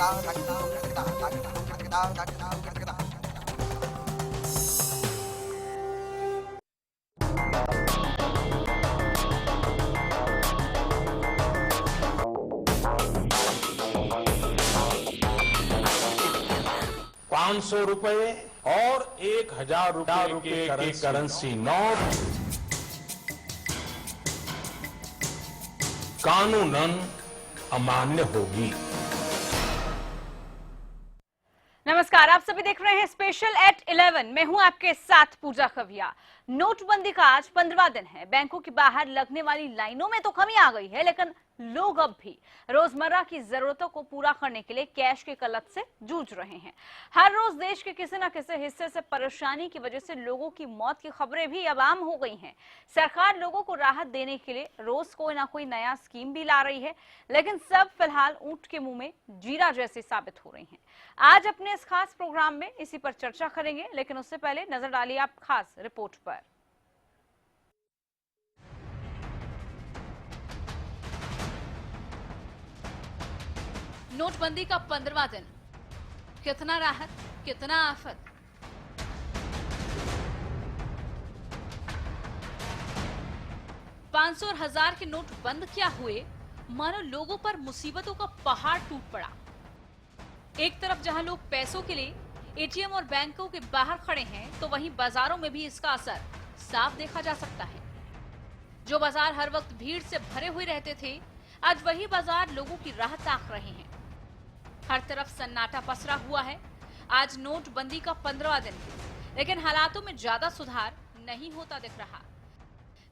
₹500 और ₹1000 के currency note कानूनन अमान्य होगी। नमस्कार, आप सभी देख रहे हैं स्पेशल एट 11। मैं हूं आपके साथ पूजा खविया। नोटबंदी का आज 15वां दिन है। बैंकों के बाहर लगने वाली लाइनों में तो कमी आ गई है, लेकिन लोग अब भी रोजमर्रा की जरूरतों को पूरा करने के लिए कैश की किल्लत से जूझ रहे हैं। हर रोज देश के किसी न किसी हिस्से से परेशानी की वजह से लोगों की मौत की खबरें भी अब आम हो गई हैं। सरकार लोगों को राहत देने के लिए रोज कोई ना कोई नया स्कीम भी ला रही है, लेकिन सब फिलहाल ऊंट के मुंह में जीरा जैसी साबित हो रही हैं। आज अपने इस खास प्रोग्राम में इसी पर चर्चा करेंगे, लेकिन उससे पहले नजर डालिए आप खास रिपोर्ट पर। नोटबंदी का 15वां दिन, कितना राहत कितना आफत। $500 और 1000 के नोट बंद क्या हुए, मानो लोगों पर मुसीबतों का पहाड़ टूट पड़ा। एक तरफ जहां लोग पैसों के लिए एटीएम और बैंकों के बाहर खड़े हैं, तो वहीं बाजारों में भी इसका असर साफ देखा जा सकता है। जो बाजार हर वक्त भीड़ से भरे हुए रहते थे, आज वही बाजार लोगों की राह ताक रहे हैं। हर तरफ सन्नाटा पसरा हुआ है। आज नोटबंदी का 15वां दिन, लेकिन हालातों में ज्यादा सुधार नहीं होता दिख रहा।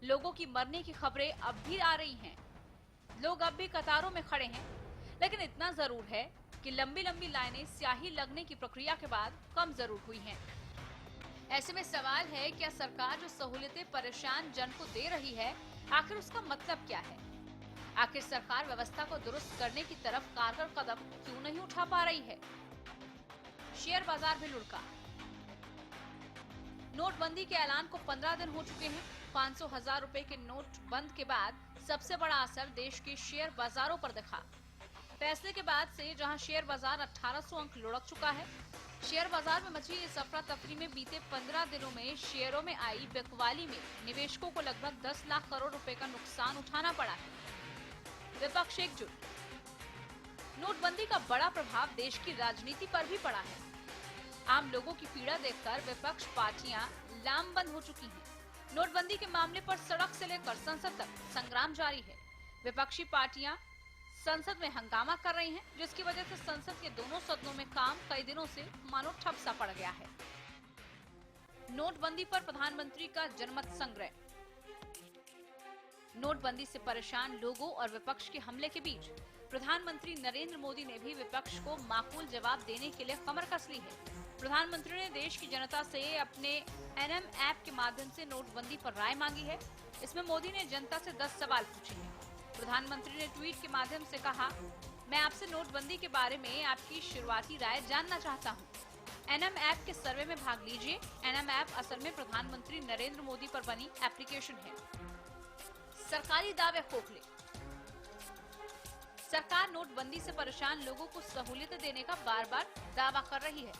लोगों की मरने की खबरें अब भी आ रही हैं। लोग अब भी कतारों में खड़े हैं, लेकिन इतना जरूर है कि लंबी लंबी लाइनें स्याही लगने की प्रक्रिया के बाद कम जरूर हुई हैं। ऐसे में सवाल है, क्या सरकार जो सहूलियतें परेशान जन को दे रही है, आखिर उसका मतलब क्या है? आखिर सरकार व्यवस्था को दुरुस्त करने की तरफ कारगर कदम क्यों नहीं उठा पा रही है? शेयर बाजार भी लुढ़का। नोटबंदी के ऐलान को 15 दिन हो चुके हैं। 500 1000 रुपए के नोट बंद के बाद सबसे बड़ा असर देश के शेयर बाजारों पर दिखा। फैसले के बाद से जहां शेयर बाजार 1800 अंक लुढ़क चुका है, शेयर बाजार में मची इस अफरा तफरी में बीते 15 दिनों में शेयरों में आई बिकवाली में निवेशकों को लगभग 10 लाख करोड़ रुपए का नुकसान उठाना पड़ा है। विपक्ष एकजुट। नोटबंदी का बड़ा प्रभाव देश की राजनीति पर भी पड़ा है। आम लोगों की पीड़ा देखकर विपक्ष पार्टियां लामबंद हो चुकी हैं। नोटबंदी के मामले पर सड़क से लेकर संसद तक संग्राम जारी है। विपक्षी पार्टियां संसद में हंगामा कर रही हैं, जिसकी वजह से संसद के दोनों सदनों में काम कई दिनों से मानो ठप सा पड़ गया है। नोटबंदी पर प्रधानमंत्री का जनमत संग्रह। नोटबंदी से परेशान लोगों और विपक्ष के हमले के बीच प्रधानमंत्री नरेंद्र मोदी ने भी विपक्ष को माकूल जवाब देने के लिए कमर कस ली है। प्रधानमंत्री ने देश की जनता से अपने एनएम ऐप के माध्यम से नोटबंदी पर राय मांगी है। इसमें मोदी ने जनता से 10 सवाल पूछे हैं। प्रधानमंत्री ने ट्वीट के माध्यम से कहा, मैं आपसे नोटबंदी के बारे में आपकी शुरुआती राय जानना चाहता हूँ। एनएम ऐप के सर्वे में भाग लीजिए। एनएम ऐप असल में प्रधानमंत्री नरेंद्र मोदी पर बनी एप्लीकेशन है। सरकारी दावे खोखले। सरकार नोटबंदी से परेशान लोगों को सहूलियतें देने का बार बार दावा कर रही है,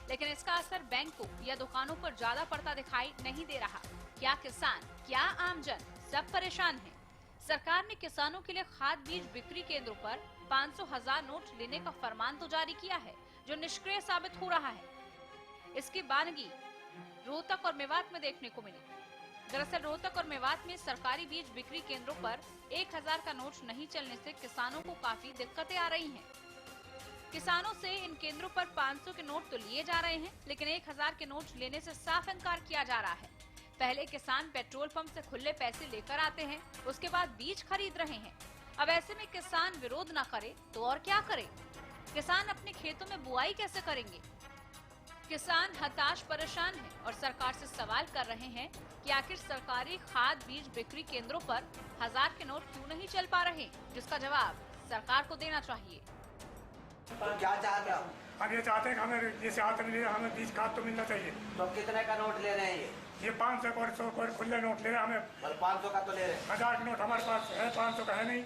लेकिन इसका असर बैंकों या दुकानों पर ज्यादा पड़ता दिखाई नहीं दे रहा। क्या किसान, क्या आमजन, सब परेशान हैं। सरकार ने किसानों के लिए खाद बीज बिक्री केंद्रों पर 500 1000 नोट लेने का फरमान तो जारी किया है, जो निष्क्रिय साबित हो रहा है। इसकी बानगी रोहतक और मेवात में देखने को मिली। दरअसल रोहतक और मेवात में सरकारी बीज बिक्री केंद्रों पर 1000 का नोट नहीं चलने से किसानों को काफी दिक्कतें आ रही हैं। किसानों से इन केंद्रों पर 500 के नोट तो लिए जा रहे हैं, लेकिन 1000 के नोट लेने से साफ इनकार किया जा रहा है। पहले किसान पेट्रोल पंप से खुले पैसे लेकर आते हैं, उसके बाद बीज खरीद रहे हैं। अब ऐसे में किसान विरोध न करे तो और क्या करे? किसान अपने खेतों में बुआई कैसे करेंगे? किसान हताश परेशान हैं और सरकार से सवाल कर रहे हैं कि आखिर सरकारी खाद बीज बिक्री केंद्रों पर 1000 के नोट क्यों नहीं चल पा रहे, जिसका जवाब सरकार को देना चाहिए। तो क्या चाह रहे हो? हम ये चाहते हैं कि हमें जैसे हाथ में हमें बीज खाद तो मिलना चाहिए। तो कितने का नोट ले रहे हैं? ये 500 और 100 को खुले नोट ले रहे हैं हमें। 500 का तो ले रहे हैं। 1000 के नोट हमारे पास है, 500 का है नहीं।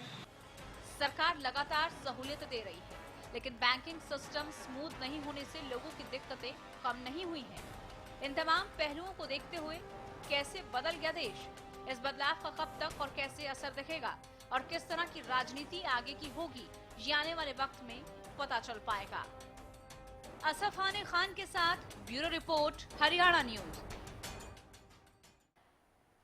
सरकार लगातार सहूलियत दे रही है, लेकिन बैंकिंग सिस्टम स्मूथ नहीं होने से लोगों की दिक्कतें कम नहीं हुई हैं। इन तमाम पहलुओं को देखते हुए कैसे बदल गया देश, इस बदलाव का कब तक और कैसे असर दिखेगा और किस तरह की राजनीति आगे की होगी, ये आने वाले वक्त में पता चल पाएगा। असफ हानी खान के साथ ब्यूरो रिपोर्ट, हरियाणा न्यूज।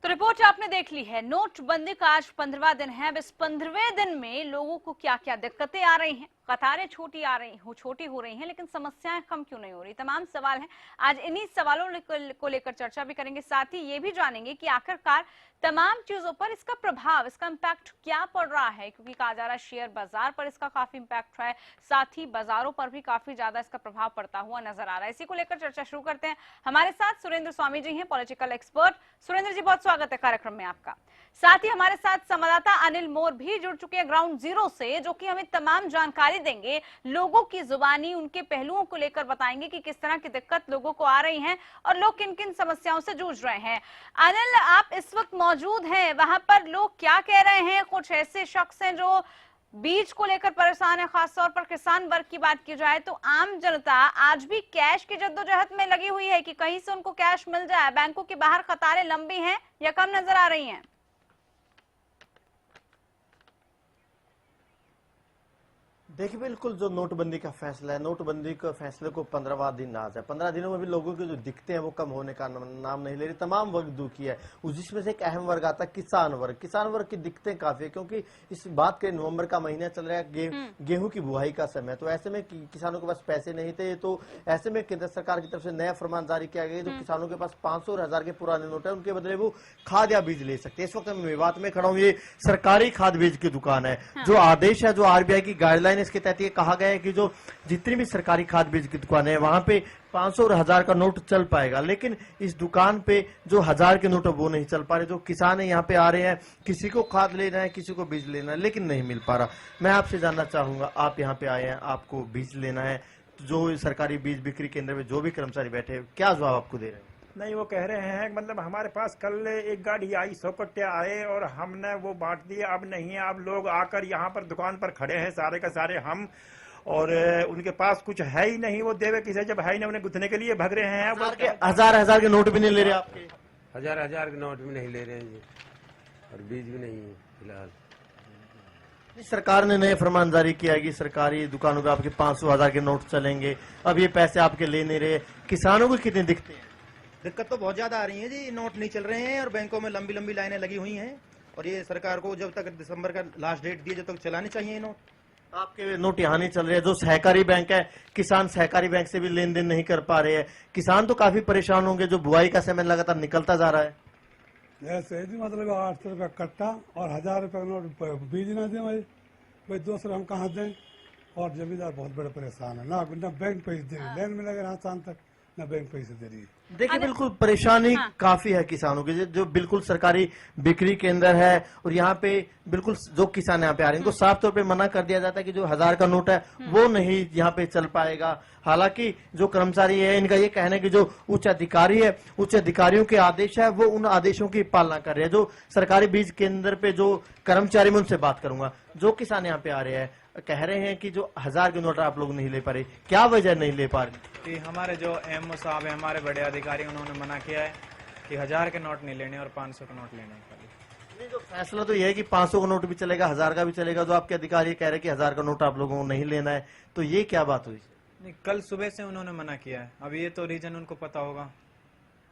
तो रिपोर्ट आपने देख ली है। नोटबंदी का आज 15वां दिन है। अब इस 15वें दिन में लोगों को क्या क्या दिक्कतें आ रही हैं, कतारें छोटी हो रही हैं, लेकिन समस्याएं कम क्यों नहीं हो रही, तमाम सवाल हैं। आज इन्हीं सवालों को लेकर चर्चा भी करेंगे। साथ ही ये भी जानेंगे कि आखिरकार तमाम चीजों पर इसका प्रभाव, इसका इम्पैक्ट क्या पड़ रहा है, क्योंकि कहा जा रहा है शेयर बाजार पर इसका काफी इम्पैक्ट है, साथ ही बाजारों पर भी काफी ज्यादा इसका प्रभाव पड़ता हुआ नजर आ रहा है। इसी को लेकर चर्चा शुरू करते हैं। हमारे साथ सुरेंद्र स्वामी जी हैं, पॉलिटिकल एक्सपर्ट। सुरेंद्र जी, बहुत स्वागत है कार्यक्रम में आपका। साथ ही हमारे साथ संवाददाता अनिल मोर भी जुड़ चुके हैं ग्राउंड जीरो से, जो कि हमें तमाम जानकारी देंगे, लोगों की जुबानी उनके पहलुओं को लेकर बताएंगे कि किस तरह की दिक्कत लोगों को आ रही है और लोग किन किन समस्याओं से जूझ रहे हैं। अनिल, आप इस वक्त मौजूद हैं, वहां पर लोग क्या कह रहे हैं? कुछ ऐसे शख्स हैं जो बीज को लेकर परेशान है, खासतौर पर किसान वर्ग की बात की जाए तो आम जनता आज भी कैश की जद्दोजहद में लगी हुई है कि कहीं से उनको कैश मिल जाए। बैंकों के बाहर कतारें लंबी हैं या कम नजर आ रही हैं? देखिए, बिल्कुल जो नोटबंदी का फैसला है, नोटबंदी के फैसले को 15वां दिन आज है। 15 दिनों में भी लोगों के जो दिक्कतें हैं वो कम होने का नाम नहीं ले रही। तमाम वर्ग दुखी है। जिसमें से एक अहम वर्ग आता है किसान वर्ग। किसान वर्ग की दिक्कतें काफी है, क्योंकि इस बात के नवंबर का महीना चल रहा है, गेहूं की बुआई का समय। तो ऐसे में किसानों के पास पैसे नहीं थे, तो ऐसे में केंद्र सरकार की तरफ से नया फरमान जारी किया गया। जो किसानों के पास 500 और 1000 के पुराने नोट है, उनके बदले वो खाद या बीज ले सकते हैं। इस वक्त मैं मेवात में खड़ा हूँ, ये सरकारी खाद बीज की दुकान है। जो आदेश है, जो RBI की गाइडलाइन, इसके तहत ये कहा गया है कि जो जितनी भी सरकारी खाद बीज की दुकान है, वहां पे 500 और 1000 का नोट चल पाएगा। लेकिन इस दुकान पे जो 1000 के नोट है वो नहीं चल पा रहे। जो किसान है यहाँ पे आ रहे हैं, किसी को खाद लेना है, किसी को बीज लेना है, लेकिन नहीं मिल पा रहा। मैं आपसे जानना चाहूंगा, आप यहाँ पे आए हैं, आपको बीज लेना है, जो सरकारी बीज बिक्री केंद्र में जो भी कर्मचारी बैठे हैं, क्या जवाब आपको दे रहे हैं? नहीं, वो कह रहे हैं मतलब हमारे पास कल एक गाड़ी आई, 100 कट्टे आए और हमने वो बांट दिए। अब नहीं है, अब लोग आकर यहाँ पर दुकान पर खड़े हैं सारे का सारे हम, और उनके पास कुछ है ही नहीं, वो देवे किसे जब है ही नहीं, उन्हें गुथने के लिए भग रहे हैं। हजार के नोट भी नहीं ले रहे आपके? हजार के नोट भी नहीं ले रहे हैं जी, और बीज भी नहीं है फिलहाल। सरकार ने नए फरमान जारी किया है कि सरकारी दुकानों पे आपके 500 1000 के नोट चलेंगे। अब ये पैसे आपके ले नहीं रहे, किसानों को कितनी दिक्कतें हैं? दिक्कत तो बहुत ज्यादा आ रही है जी। नोट नहीं चल रहे हैं और बैंकों में लंबी लंबी लाइनें लगी हुई हैं, और ये सरकार को जब तक दिसंबर का लास्ट डेट दिए, जब तक चलाने चाहिए ये नोट। आपके नोट यहाँ नहीं चल रहे। जो सहकारी बैंक है, किसान सहकारी बैंक से भी लेन देन नहीं कर पा रहे हैं। किसान तो काफी परेशान होंगे, जो बुआई का समय लगातार निकलता जा रहा है। ऐसे जी, मतलब 800 रुपया कट्टा और 1000 रुपया नोट बीज ना दे भाई 200 हम कहाँ दें? और जमींदार बहुत बड़े परेशान है, ना बैंक पैसे दे रही, लाइन में लगे रहा शाम तक, ना बैंक पैसे दे रही है। देखिए, बिल्कुल परेशानी काफी है किसानों की। जो बिल्कुल सरकारी बिक्री केंद्र है, और यहाँ पे बिल्कुल जो किसान यहाँ पे आ रहे हैं, इनको साफ तौर पे मना कर दिया जाता है कि जो 1000 का नोट है वो नहीं यहाँ पे चल पाएगा। हालांकि जो कर्मचारी है, इनका ये कहना है कि जो उच्च अधिकारी है, उच्च अधिकारियों के आदेश है, वो उन आदेशों की पालना कर रहे हैं। जो सरकारी बीज केंद्र पे जो कर्मचारी, मैं उनसे बात करूंगा। जो किसान यहाँ पे आ रहे हैं, कह रहे हैं कि जो 1000 के नोट आप लोग नहीं ले पा रहे, क्या वजह नहीं ले पा रहे? कि हमारे जो एमओ साहब है, हमारे बड़े अधिकारी, उन्होंने मना किया है कि 1000 के नोट नहीं लेने और 500 के नोट लेने खाली। नहीं, जो फैसला तो यह है कि 500 का नोट भी चलेगा, 1000 का भी चलेगा। जो आपके अधिकारी कह रहे हैं कि 1000 का नोट आप लोगों को नहीं लेना है, तो ये क्या बात हुई? नहीं, कल सुबह से उन्होंने मना किया है। अब ये तो रीजन उनको पता होगा,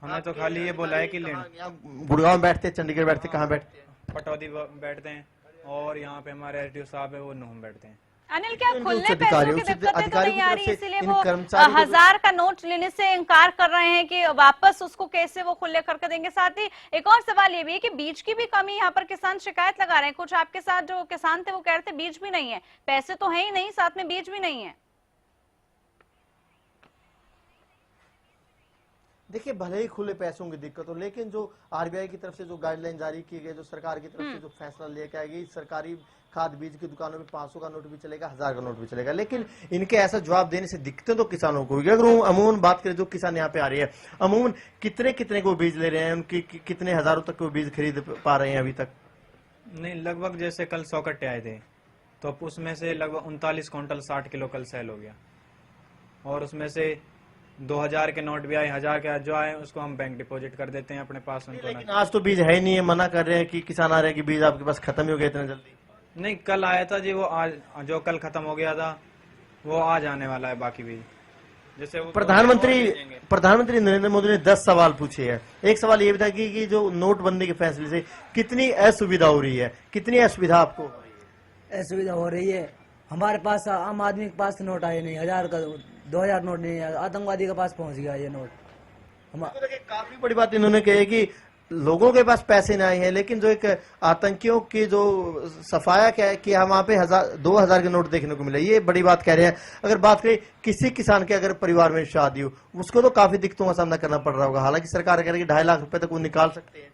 हमें तो खाली ये बोला है कि लेना। गुड़गांव बैठते, चंडीगढ़ बैठते, कहाँ बैठते हैं? पटौदी बैठते हैं, और यहाँ पे हमारे SDO साहब है, वो नूह बैठते हैं। अनिल, क्या खुलने पैसों की दिक्कतें तो नहीं आ रही, इसीलिए वो 1000 का नोट लेने से इनकार कर रहे हैं कि वापस उसको कैसे वो खुले करके देंगे? साथ ही एक और सवाल ये भी है कि बीज की भी कमी, यहाँ पर किसान शिकायत लगा रहे हैं। कुछ आपके साथ जो किसान थे वो कह रहे थे बीज भी नहीं है, पैसे तो है ही नहीं, साथ में बीज भी नहीं है। देखिए, भले ही खुले पैसों की दिक्कत हो, लेकिन जो RBI की तरफ से जो गाइडलाइन जारी की गई, जो सरकार की तरफ से जो फैसला लेकर आई गई, सरकारी खाद बीज की दुकानों में 500 का नोट भी चलेगा, 1000 का नोट भी चलेगा। लेकिन इनके ऐसा जवाब देने से दिक्कतें तो किसानों को हुई। अगर अमूमन बात करें, जो किसान यहाँ पे आ रही है, अमूमन कितने को बीज ले रहे हैं, उनकी कितने हजारों तक को बीज खरीद पा रहे हैं अभी तक? नहीं, लगभग जैसे कल 100 कट्टे आए थे, तो अब उसमें से लगभग 39 क्विंटल 60 किलो कल सेल हो गया, और उसमें से 2000 के नोट भी आए, 1000 के जो आए उसको हम बैंक डिपॉजिट कर देते हैं अपने पास, उनको लेकिन आज तो बीज है ही नहीं है, मना कर रहे हैं कि किसान आ रहे हैं कि बीज आपके पास खत्म ही हो गया इतना जल्दी। नहीं, कल आया था जी, वो आज जो कल खत्म हो गया था वो आज आने वाला है बाकी बीज। जैसे वो प्रधानमंत्री नरेंद्र मोदी ने 10 सवाल पूछे हैं। एक सवाल ये भी था कि जो नोटबंदी के फैसले से कितनी असुविधा हो रही है, कितनी असुविधा आपको हो रही है? असुविधा हो रही है। हमारे पास आम आदमी के पास नोट आए नहीं, 1000 का 2000 नोट नहीं है, आतंकवादी के पास पहुंच गया ये नोट। काफी बड़ी बात इन्होंने कही है कि लोगों के पास पैसे नहीं है, लेकिन जो एक आतंकियों की जो सफाया क्या है कि हम वहां पे 2000 के नोट देखने को मिले, ये बड़ी बात कह रहे हैं। अगर बात करें किसी किसान के अगर परिवार में शादी हो, उसको तो काफी दिक्कतों का सामना करना पड़ रहा होगा, हालांकि सरकार कह रही है कि 2.5 लाख रुपए तक वो निकाल सकते हैं।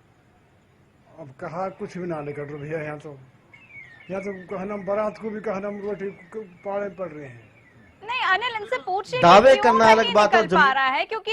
अब कहा कुछ भी ना निकल रहा भैया, यहाँ तो कहना बारात को भी कहना रोटी पाड़े पड़ रहे हैं। नहीं अनिल, इनसे पूछिए दावे क्यों करना नहीं अलग बात है, निकल पा रहा है, क्योंकि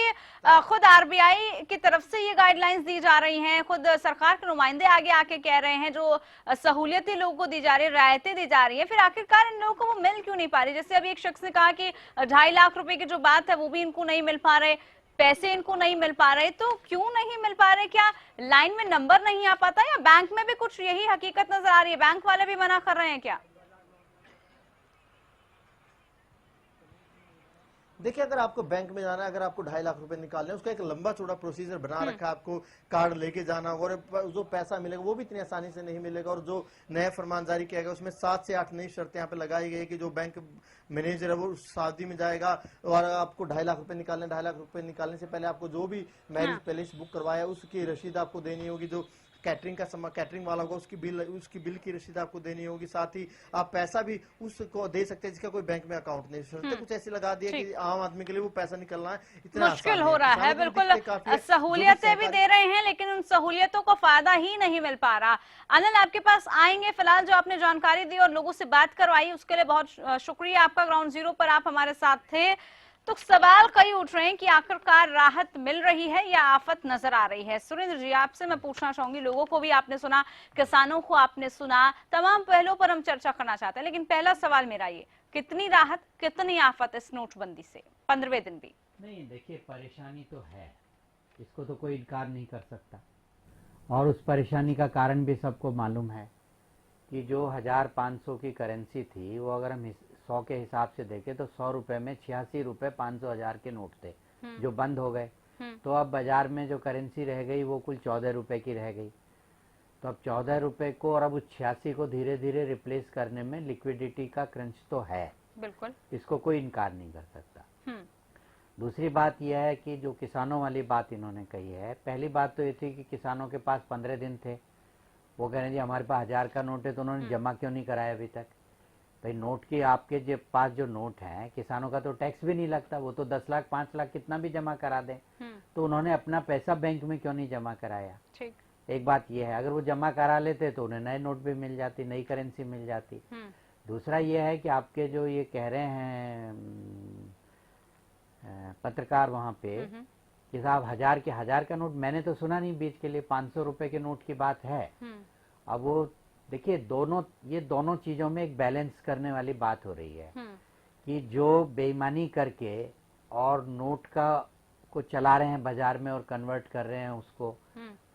खुद आरबीआई की तरफ से ये गाइडलाइंस दी जा रही हैं, खुद सरकार के नुमाइंदे आगे आके कह रहे हैं, जो सहूलियतें लोगों को दी जा रही है, रायतें दी जा रही है, फिर आखिरकार इन लोगों को वो मिल क्यों नहीं पा रही? जैसे अभी एक शख्स ने कहा कि 2.5 लाख रुपए की जो बात है वो भी इनको नहीं मिल पा रहे, पैसे इनको नहीं मिल पा रहे, तो क्यों नहीं मिल पा रहे? क्या लाइन में नंबर नहीं आ पाता, या बैंक में भी कुछ यही हकीकत नजर आ रही है, बैंक वाले भी मना कर रहे हैं क्या? देखिए, अगर आपको बैंक में जाना है, अगर आपको 2.5 लाख रुपए निकालने, उसका एक लंबा चौड़ा प्रोसीजर बना रखा है, आपको कार्ड लेके जाना, और जो पैसा मिलेगा वो भी इतनी आसानी से नहीं मिलेगा। और जो नया फरमान जारी किया गया उसमें 7 से 8 नई शर्तें यहाँ पे लगाई गई कि जो बैंक मैनेजर है वो शादी में जाएगा और आपको 2.5 लाख रुपए निकालने, 2.5 लाख रुपए निकालने से पहले आपको जो भी मैरिज पैलेस बुक करवाया उसकी रसीद आपको देनी होगी, जो कैटरिंग वाला होगा उसकी बिल की रसीद आपको देनी होगी, साथ ही आप पैसा भी उसको दे सकते हैं जिसका कोई बैंक में अकाउंट नहीं। शर्तें कुछ ऐसी लगा दी है कि आम आदमी के लिए वो पैसा निकलना है इतना मुश्किल हो रहा है। बिल्कुल, सहूलियतें भी दे रहे हैं लेकिन उन सहूलियतों को फायदा ही नहीं मिल पा रहा। अनिल, आपके पास आएंगे, फिलहाल जो आपने जानकारी दी और लोगों से बात करवाई उसके लिए बहुत शुक्रिया आपका। ग्राउंड जीरो पर आप हमारे साथ थे। तो सवाल कई उठ रहे हैं कि आखिरकार राहत मिल रही है या आफत नजर आ रही है। सुरेंद्र जी, आपसे मैं पूछना चाहूंगी, लोगों को भी आपने सुना, किसानों को आपने सुना, तमाम पहलुओं पर हम चर्चा करना चाहते हैं, लेकिन पहला सवाल मेरा ये, कितनी राहत कितनी आफत इस नोटबंदी से 15वें दिन भी? नहीं, देखिए परेशानी तो है, इसको तो कोई इनकार नहीं कर सकता, और उस परेशानी का कारण भी सबको मालूम है कि जो 1500 की करेंसी थी वो अगर हम 100 के हिसाब से देखें तो 100 रुपए में 86 रुपए 500 हजार के नोट थे जो बंद हो गए। तो अब बाजार में जो करेंसी रह गई वो कुल 14 रुपए की रह गई। तो अब 14 रुपए को और अब उस 86 को धीरे धीरे रिप्लेस करने में लिक्विडिटी का क्रंच तो है, बिल्कुल, इसको कोई इनकार नहीं कर सकता। दूसरी बात यह है कि जो किसानों वाली बात इन्होंने कही है, पहली बात तो ये थी कि किसानों के पास 15 दिन थे, वो कह रहे हैं जी हमारे पास 1000 का नोट है, तो उन्होंने जमा क्यों नहीं कराया अभी तक? भाई नोट की आपके जो पास जो नोट है, किसानों का तो टैक्स भी नहीं लगता, वो तो 10 लाख 5 लाख कितना भी जमा करा दें, तो उन्होंने अपना पैसा बैंक में क्यों नहीं जमा कराया? ठीक, एक बात ये है, अगर वो जमा करा लेते तो उन्हें नए नोट भी मिल जाती, नई करेंसी मिल जाती। दूसरा ये है कि आपके जो ये कह रहे हैं पत्रकार वहां पे कि साहब 1000 का नोट, मैंने तो सुना नहीं बीच के लिए 500 रुपए के नोट की बात है। अब वो देखिए ये दोनों चीजों में एक बैलेंस करने वाली बात हो रही है कि जो बेईमानी करके और नोट को चला रहे हैं बाजार में और कन्वर्ट कर रहे हैं, उसको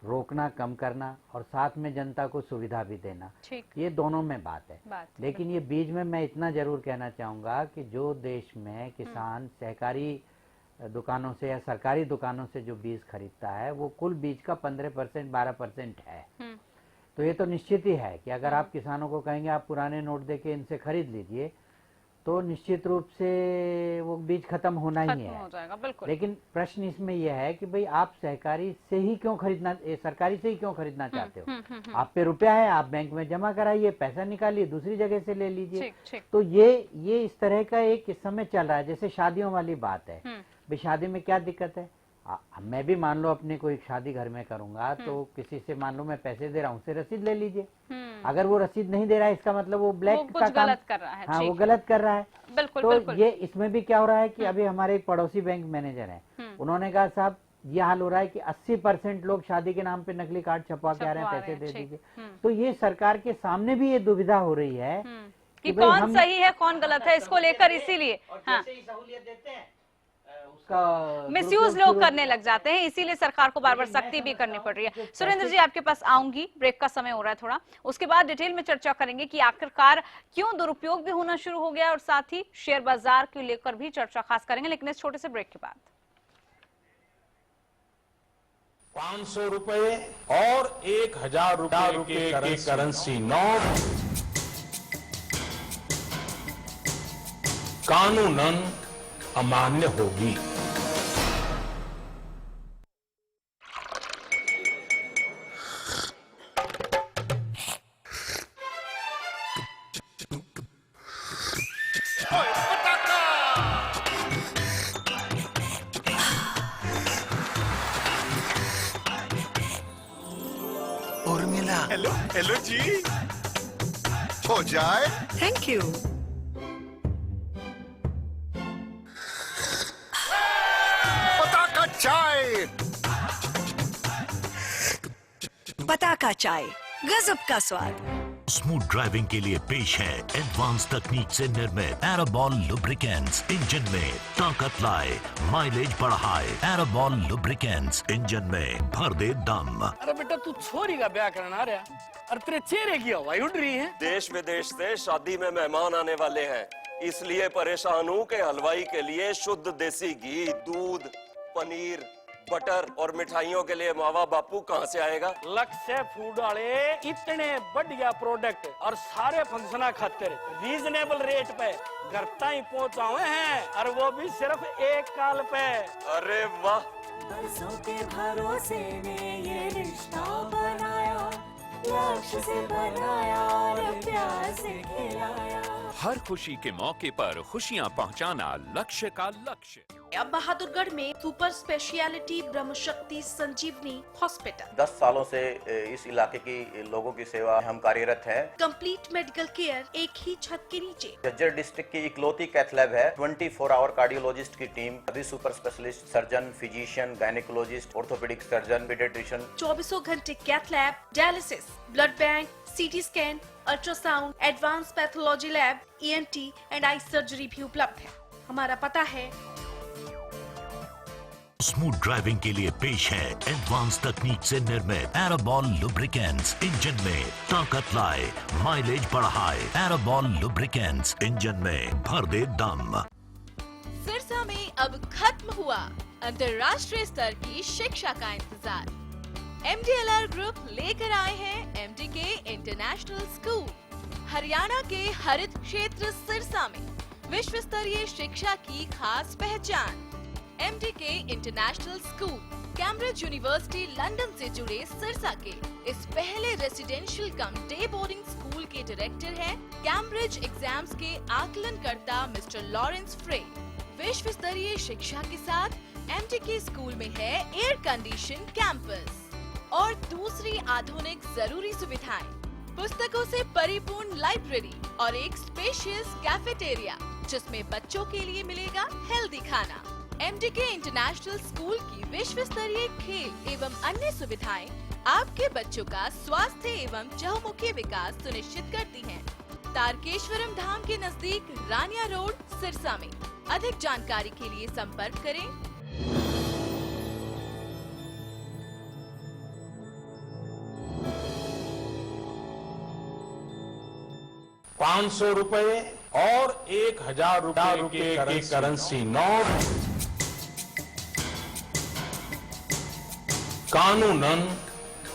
रोकना, कम करना, और साथ में जनता को सुविधा भी देना, ये दोनों में बात है। लेकिन ये बीच में मैं इतना जरूर कहना चाहूंगा कि जो देश में किसान सहकारी दुकानों से या सरकारी दुकानों से जो बीज खरीदता है वो कुल बीज का 15% 12% है। तो ये तो निश्चित ही है कि अगर आप किसानों को कहेंगे आप पुराने नोट देके इनसे खरीद लीजिए तो निश्चित रूप से वो बीज खत्म होना ही है, हो जाएगा, बिल्कुल। लेकिन प्रश्न इसमें यह है कि भाई आप सहकारी से ही क्यों खरीदना, सरकारी से ही क्यों खरीदना चाहते हो? आप पे रुपया है, आप बैंक में जमा कराइए, पैसा निकालिए, दूसरी जगह से ले लीजिए। तो ये इस तरह का एक इस समय चल रहा है, जैसे शादियों वाली बात है। भाई शादी में क्या दिक्कत है? मैं भी मान लो अपने कोई शादी घर में करूंगा तो किसी से मान लो मैं पैसे दे रहा हूँ, उससे रसीद ले लीजिए। अगर वो रसीद नहीं दे रहा है इसका मतलब वो ब्लैक का काम गलत कर रहा है। हाँ, वो गलत कर रहा है। बिल्कुल, तो बिल्कुल। ये इसमें भी क्या हो रहा है कि अभी हमारे एक पड़ोसी बैंक मैनेजर हैं, उन्होंने कहा साहब ये हाल हो रहा है कि 80% लोग शादी के नाम पे नकली कार्ड छपवा के आ रहे हैं, पैसे दे दीजिए। तो ये सरकार के सामने भी ये दुविधा हो रही है कि भाई कौन हम- सही है कौन गलत है, इसको लेकर इसीलिए हाँ सहूलियत देते हैं उसका मिसयूज लोग करने लग जाते हैं, इसीलिए सरकार को बार बार सख्ती भी करनी पड़ रही है। सुरेंद्र जी आपके पास आऊंगी, ब्रेक का समय हो रहा है थोड़ा, उसके बाद डिटेल में चर्चा करेंगे कि आखिरकार क्यों दुरुपयोग भी होना शुरू हो गया और साथ ही शेयर बाजार को लेकर भी चर्चा खास करेंगे, लेकिन इस छोटे से ब्रेक के बाद। 500 रुपए और 1000 रुपए के करेंसी नोट कानूनन अमान्य होगी। उर्मिला, हेलो हेलो जी, हो जाए। Thank you. पताका चाय, पताका चाय, गजब का स्वाद। स्मूथ ड्राइविंग के लिए पेश है एडवांस तकनीक से निर्मित एराबॉल लुब्रिकेंट्स। इंजन में ताकत लाए, माइलेज बढ़ाए। एराबॉल लुब्रिकेंट्स, इंजन में भर दे दम। अरे बेटा तू छोरी का ब्याह करना आ रहा, और तेरे चेहरे की हवाई उड़ रही है। देश विदेश से शादी में मेहमान आने वाले हैं, इसलिए परेशान हूँ कि हलवाई के लिए शुद्ध देसी घी, दूध, पनीर, बटर और मिठाइयों के लिए मावा बापू कहाँ से आएगा? लक्ष्य फूड वाले इतने बढ़िया प्रोडक्ट और सारे फंक्शन खातिर रीजनेबल रेट पे घर तक पहुँचाए हैं, और वो भी सिर्फ 1 साल पे। अरे वाह, बरसों के भरोसे ने ये रिश्ता बनाया, लक्ष्य से बनाया और प्यार से खिलाया। हर खुशी के मौके पर खुशियाँ पहुँचाना लक्ष्य का लक्ष्य। अब बहादुरगढ़ में सुपर स्पेशलिटी ब्रह्मशक्ति संजीवनी हॉस्पिटल। 10 सालों से इस इलाके की लोगों की सेवा हम कार्यरत हैं। कंप्लीट मेडिकल केयर एक ही छत के नीचे। झज्जर डिस्ट्रिक्ट की इकलौती कैथ लैब है। 24 आवर कार्डियोलॉजिस्ट की टीम, सभी super specialist, surgeon, physician, gynaecologist, orthopaedic surgeon, paediatrician. 24 घंटे cath lab, dialysis, blood bank, CT scan, ultrasound, advance pathology lab, ENT and eye surgery भी उपलब्ध है। हमारा पता है। स्मूथ ड्राइविंग के लिए पेश है एडवांस तकनीक से निर्मित एराबॉल लुब्रिकेंट्स। इंजन में ताकत लाए, माइलेज बढ़ाए। एराबॉल लुब्रिकेंट्स, इंजन में भर दे दम। सिरसा में अब खत्म हुआ अंतर्राष्ट्रीय स्तर की शिक्षा का इंतजार। MDLR ग्रुप लेकर आए हैं MDK इंटरनेशनल स्कूल। हरियाणा के हरित क्षेत्र सिरसा में विश्व स्तरीय शिक्षा की खास पहचान। MDK international school Cambridge university London से जुड़े सिरसा के इस पहले रेसिडेंशियल कम डे बोर्डिंग स्कूल के डायरेक्टर हैं कैम्ब्रिज एग्जाम्स के आकलनकर्ता मिस्टर लॉरेंस फ्रे। विश्व स्तरीय शिक्षा के साथ MDK स्कूल में है एयर कंडीशन कैंपस और दूसरी आधुनिक जरूरी सुविधाएं, पुस्तकों से परिपूर्ण लाइब्रेरी और एक स्पेशियस कैफेटेरिया जिसमें बच्चों के लिए मिलेगा हेल्दी खाना। MDK इंटरनेशनल स्कूल की विश्व स्तरीय खेल एवं अन्य सुविधाएं आपके बच्चों का स्वास्थ्य एवं चहुमुखी विकास सुनिश्चित करती हैं। तारकेश्वरम धाम के नजदीक रानिया रोड, सिरसा में। अधिक जानकारी के लिए संपर्क करें 500 रुपए और 1000 रुपए के करेंसी नोट कानूनन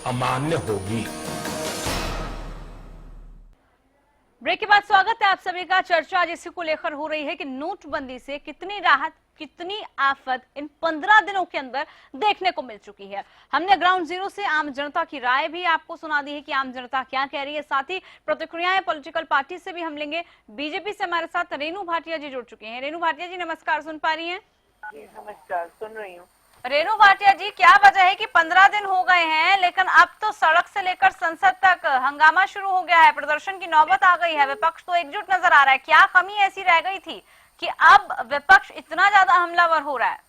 अमान्य होगी। ब्रेक के बाद स्वागत है आप सभी का। चर्चा आज इसी को लेकर हो रही है कि नोटबंदी से कितनी राहत, कितनी आफत इन 15 दिनों के अंदर देखने को मिल चुकी है। हमने ग्राउंड जीरो से आम जनता की राय भी आपको सुना दी है कि आम जनता क्या कह रही है। साथ ही प्रतिक्रियाएं पॉलिटिकल पार्टी से भी हम लेंगे। बीजेपी से हमारे साथ रेणु भाटिया जी जुड़ चुके हैं। रेणु भाटिया जी नमस्कार, सुन पा रही हैं? नमस्कार, सुन रही हूँ। रेणु भाटिया जी, क्या वजह है कि 15 दिन हो गए हैं लेकिन अब तो सड़क से लेकर संसद तक हंगामा शुरू हो गया है, प्रदर्शन की नौबत आ गई है, विपक्ष तो एकजुट नजर आ रहा है। क्या कमी ऐसी रह गई थी कि अब विपक्ष इतना ज्यादा हमलावर हो रहा है?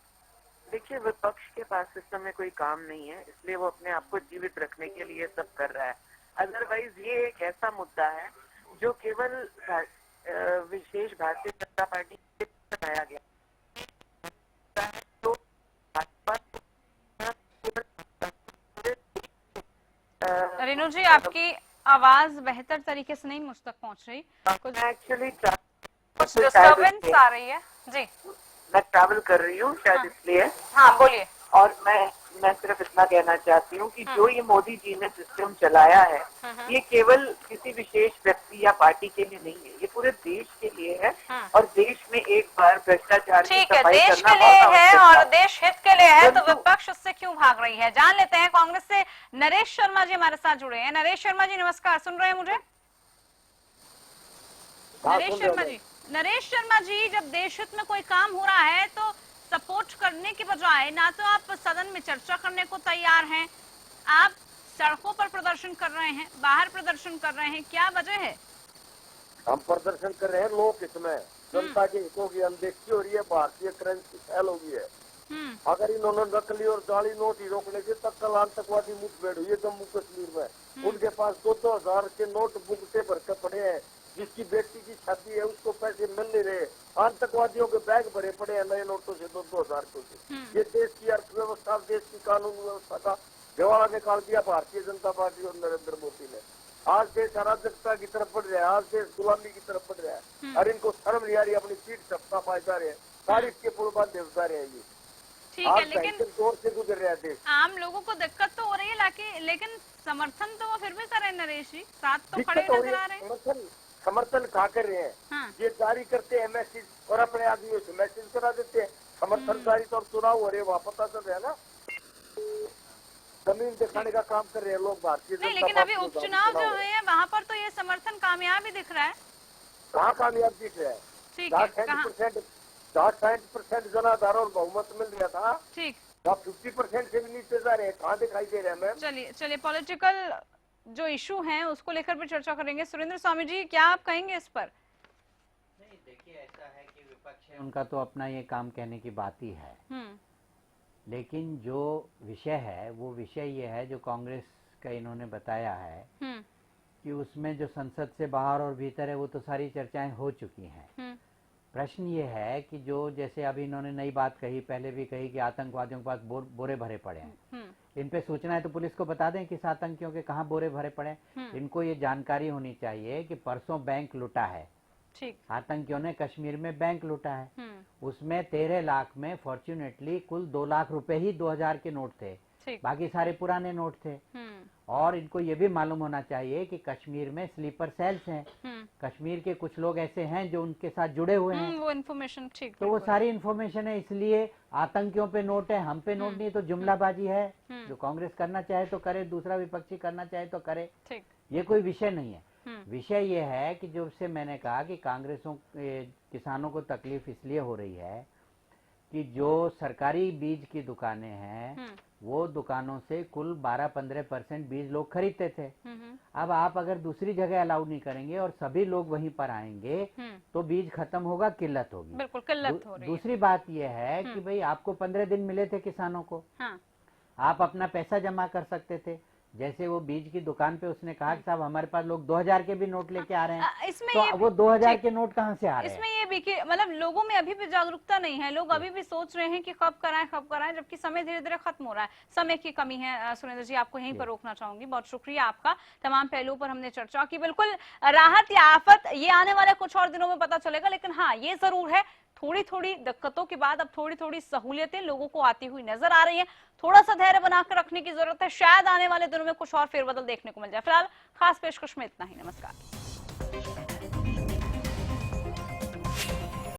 देखिए, विपक्ष के पास इस समय कोई काम नहीं है, इसलिए वो अपने आप को जीवित रखने के लिए सब कर रहा है। अदरवाइज ये एक ऐसा मुद्दा है जो केवल विशेष भारतीय जनता पार्टी से बनाया गया। तो भाजपा रेणु जी, आपकी आवाज बेहतर तरीके से नहीं मुझ तक पहुंच रही, कुछ एक्चुअली कुछ डिस्टर्बेंस आ रही है जी। मैं ट्रैवल कर रही हूँ शायद इसलिए। हाँ बोलिए। और मैं सिर्फ इतना कहना चाहती हूँ कि जो ये मोदी जी ने सिस्टम चलाया है, ये केवल किसी विशेष व्यक्ति या पार्टी के लिए नहीं है, ये पूरे देश के लिए है। और देश में एक बार भ्रष्टाचार की ठीक है, सफाई देश करना के लिए बहुत है आवश्यक और था। देश हित के लिए है, तो विपक्ष उससे क्यों भाग रही है? जान लेते हैं। कांग्रेस से नरेश शर्मा जी हमारे साथ जुड़े हैं। नरेश शर्मा जी नमस्कार, सुन रहे हैं मुझे? नरेश शर्मा जी, जब देश हित में कोई काम हो रहा है तो सपोर्ट करने के बजाय ना तो आप सदन में चर्चा करने को तैयार हैं, आप सड़कों पर प्रदर्शन कर रहे हैं, बाहर प्रदर्शन कर रहे हैं, क्या वजह है? हम प्रदर्शन कर रहे हैं लोक हित में, जनता के हितों की अनदेखी हो रही है, भारतीय करेंसी फैल हो गई है। अगर इन्होंने नकली और जाली नोट ही रोकने के तक कल आतंकवादी मुठभेड़ हुई है जम्मू कश्मीर में, उनके पास 2-2 हजार के नोट बुकटे भर के पड़े हैं, जिसकी बेटी की शादी है उसको पैसे मिल नहीं रहे, आतंकवादियों के बैग भरे पड़े हैं नए नोटों से 2-2 हजार के। ये देश की अर्थव्यवस्था, देश की कानून व्यवस्था का दिवाला निकाल दिया भारतीय जनता पार्टी और नरेंद्र मोदी ने। आज देश अराजकता की तरफ बढ़ रहा है, आज देश गुलामी की तरफ बढ़ रहा है, और इनको शर्म नहीं आ रही, अपनी पीठ चपटा पाए जा रहे हैं, तारीफ के पुल बांध देवता रहे हैं। ये ठीक है, लेकिन दौर से गुजर रहा है देश। आम लोगों को दिक्कत तो हो रही है, लेकिन समर्थन तो वो फिर भी कर रहे हैं नरेश जी, साथ तो खड़े नजर आ रहे हैं। समर्थन कहा कर रहे हैं? हाँ। ये जारी करते हैं मैसेज और अपने आदमियों से मैसेज करा देते हैं, समर्थन जारी तो चुनाव हो रहे, वहाँ पता चल रहा है ना, जमीन दिखाने का काम कर रहे हैं लोग भारतीय जनता नहीं, लेकिन अभी उपचुनाव जो है वहाँ पर तो ये समर्थन कामयाब ही दिख रहा है। कहाँ कामयाब दिख रहा है? ठीक है, 60% जनाधार और बहुमत मिल रहा था, ठीक, 50% से भी नीचे जा रहे हैं, कहाँ दिखाई दे रहे हैं मैम? चलिए पॉलिटिकल जो इशू हैं उसको लेकर भी चर्चा करेंगे। सुरेंद्र स्वामी जी, क्या आप कहेंगे इस पर? नहीं, देखिए ऐसा है कि विपक्ष है, उनका तो अपना ये काम कहने की बात ही है, लेकिन जो विषय है वो विषय ये है जो कांग्रेस का इन्होंने बताया है कि उसमें जो संसद से बाहर और भीतर है वो तो सारी चर्चाएं हो चुकी हैं। प्रश्न ये है कि जो जैसे अभी इन्होंने नई बात कही, पहले भी कही कि आतंकवादियों के पास बोरे भरे पड़े हैं, इन पे सूचना है तो पुलिस को बता दें किस आतंकियों के कहाँ बोरे भरे पड़े हैं। इनको ये जानकारी होनी चाहिए कि परसों बैंक लूटा है, आतंकियों ने कश्मीर में बैंक लूटा है, उसमें 13 लाख में फॉर्चुनेटली कुल 2 लाख रुपए ही 2000 के नोट थे, बाकी सारे पुराने नोट थे। और इनको ये भी मालूम होना चाहिए कि कश्मीर में स्लीपर सेल्स हैं, कश्मीर के कुछ लोग ऐसे हैं जो उनके साथ जुड़े हुए हैं, वो इन्फॉर्मेशन ठीक, तो वो सारी इन्फॉर्मेशन है, इसलिए आतंकियों पे नोट है, हम पे नोट नहीं, तो जुमलाबाजी है। जो कांग्रेस करना चाहे तो करे, दूसरा विपक्षी करना चाहे तो करे, ये कोई विषय नहीं है। विषय ये है कि जो से मैंने कहा कि कांग्रेसों किसानों को तकलीफ इसलिए हो रही है कि जो सरकारी बीज की दुकानें हैं वो दुकानों से कुल 12-15% बीज लोग खरीदते थे। अब आप अगर दूसरी जगह अलाउ नहीं करेंगे और सभी लोग वहीं पर आएंगे तो बीज खत्म होगा, किल्लत होगी। बिल्कुल किल्लत हो रही है। दूसरी बात यह है कि भाई आपको 15 दिन मिले थे किसानों को, आप अपना पैसा जमा कर सकते थे। जैसे वो बीज की दुकान पे उसने कहा कि साहब हमारे पास लोग 2000 के भी नोट लेके आ रहे हैं, इसमें तो वो 2000 के नोट कहाँ से आ रहे हैं? इसमें ये भी कि मतलब लोगों में अभी भी जागरूकता नहीं है, लोग अभी भी सोच रहे हैं कि कब कराएं, जबकि समय धीरे धीरे खत्म हो रहा है, समय की कमी है। सुरेंद्र जी, आपको यहीं पर रोकना चाहूंगी, बहुत शुक्रिया आपका। तमाम पहलुओं पर हमने चर्चा की। बिल्कुल राहत या आफत ये आने वाले कुछ और दिनों में पता चलेगा, लेकिन हाँ ये जरूर है थोड़ी थोड़ी दिक्कतों के बाद अब थोड़ी थोड़ी सहूलियतें लोगों को आती हुई नजर आ रही हैं। थोड़ा सा धैर्य बनाकर रखने की जरूरत है, शायद आने वाले दिनों में कुछ और फेरबदल देखने को मिल जाए। फिलहाल खास पेशकश में इतना ही। नमस्कार।